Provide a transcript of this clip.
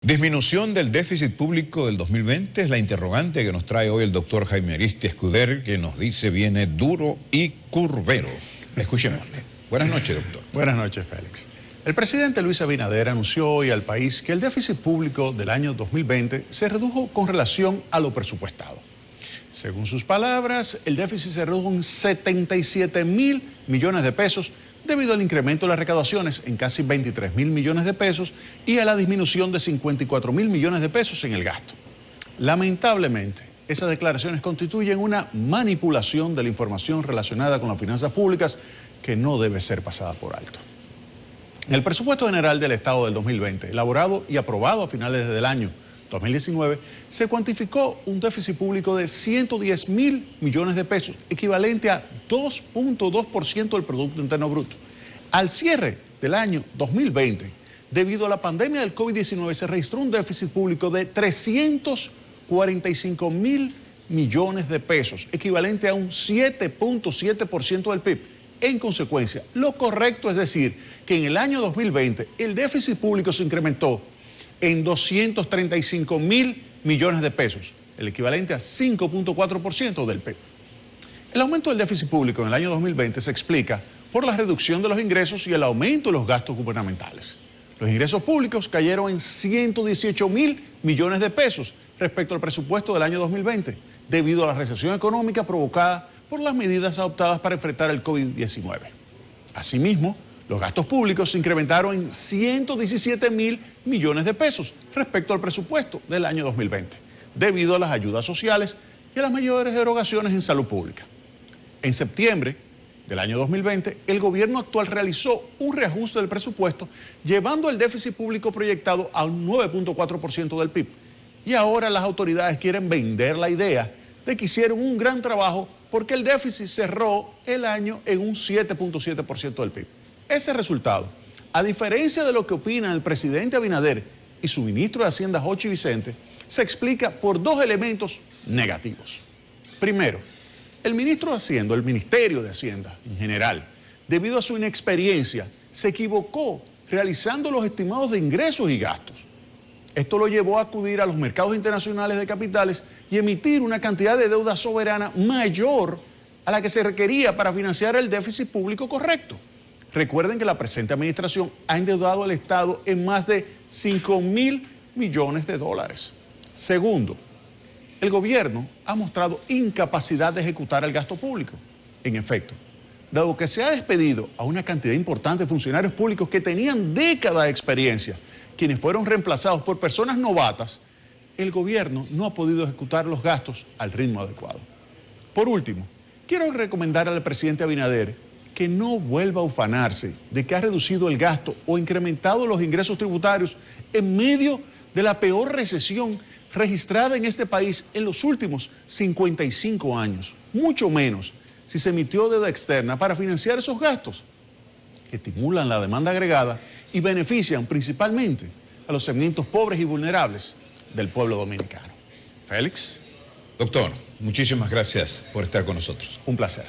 Disminución del déficit público del 2020 es la interrogante que nos trae hoy el doctor Jaime Ariztí Escudero, que nos dice viene duro y curvero. Escuchémosle. Buenas noches, doctor. Buenas noches, Félix. El presidente Luis Abinader anunció hoy al país que el déficit público del año 2020 se redujo con relación a lo presupuestado. Según sus palabras, el déficit se redujo en 77.000 millones de pesos debido al incremento de las recaudaciones en casi 23.000 millones de pesos y a la disminución de 54.000 millones de pesos en el gasto. Lamentablemente, esas declaraciones constituyen una manipulación de la información relacionada con las finanzas públicas que no debe ser pasada por alto. En el presupuesto general del Estado del 2020, elaborado y aprobado a finales del año 2019, se cuantificó un déficit público de 110.000 millones de pesos, equivalente a 2.2% del Producto Interno Bruto. Al cierre del año 2020, debido a la pandemia del COVID-19, se registró un déficit público de 345.000 millones de pesos, equivalente a un 7.7% del PIB. En consecuencia, lo correcto es decir que en el año 2020 el déficit público se incrementó en 235.000 millones de pesos, el equivalente a 5.4% del PIB. El aumento del déficit público en el año 2020 se explica por la reducción de los ingresos y el aumento de los gastos gubernamentales. Los ingresos públicos cayeron en 118.000 millones de pesos respecto al presupuesto del año 2020, debido a la recesión económica provocada por las medidas adoptadas para enfrentar el COVID-19. Asimismo, los gastos públicos se incrementaron en 117.000 millones de pesos respecto al presupuesto del año 2020, debido a las ayudas sociales y a las mayores erogaciones en salud pública. En septiembre del año 2020, el gobierno actual realizó un reajuste del presupuesto, llevando el déficit público proyectado a un 9.4% del PIB. Y ahora las autoridades quieren vender la idea de que hicieron un gran trabajo porque el déficit cerró el año en un 7.7% del PIB. Ese resultado, a diferencia de lo que opinan el presidente Abinader y su ministro de Hacienda, Jochi Vicente, se explica por dos elementos negativos. Primero, el ministro de Hacienda, el Ministerio de Hacienda en general, debido a su inexperiencia, se equivocó realizando los estimados de ingresos y gastos. Esto lo llevó a acudir a los mercados internacionales de capitales y emitir una cantidad de deuda soberana mayor a la que se requería para financiar el déficit público correcto. Recuerden que la presente administración ha endeudado al Estado en más de 5.000 millones de dólares. Segundo, el gobierno ha mostrado incapacidad de ejecutar el gasto público. En efecto, dado que se ha despedido a una cantidad importante de funcionarios públicos que tenían décadas de experiencia, quienes fueron reemplazados por personas novatas, el gobierno no ha podido ejecutar los gastos al ritmo adecuado. Por último, quiero recomendar al presidente Abinader que no vuelva a ufanarse de que ha reducido el gasto o incrementado los ingresos tributarios en medio de la peor recesión registrada en este país en los últimos 55 años, mucho menos si se emitió deuda externa para financiar esos gastos, que estimulan la demanda agregada y benefician principalmente a los segmentos pobres y vulnerables del pueblo dominicano. Félix. Doctor, muchísimas gracias por estar con nosotros. Un placer.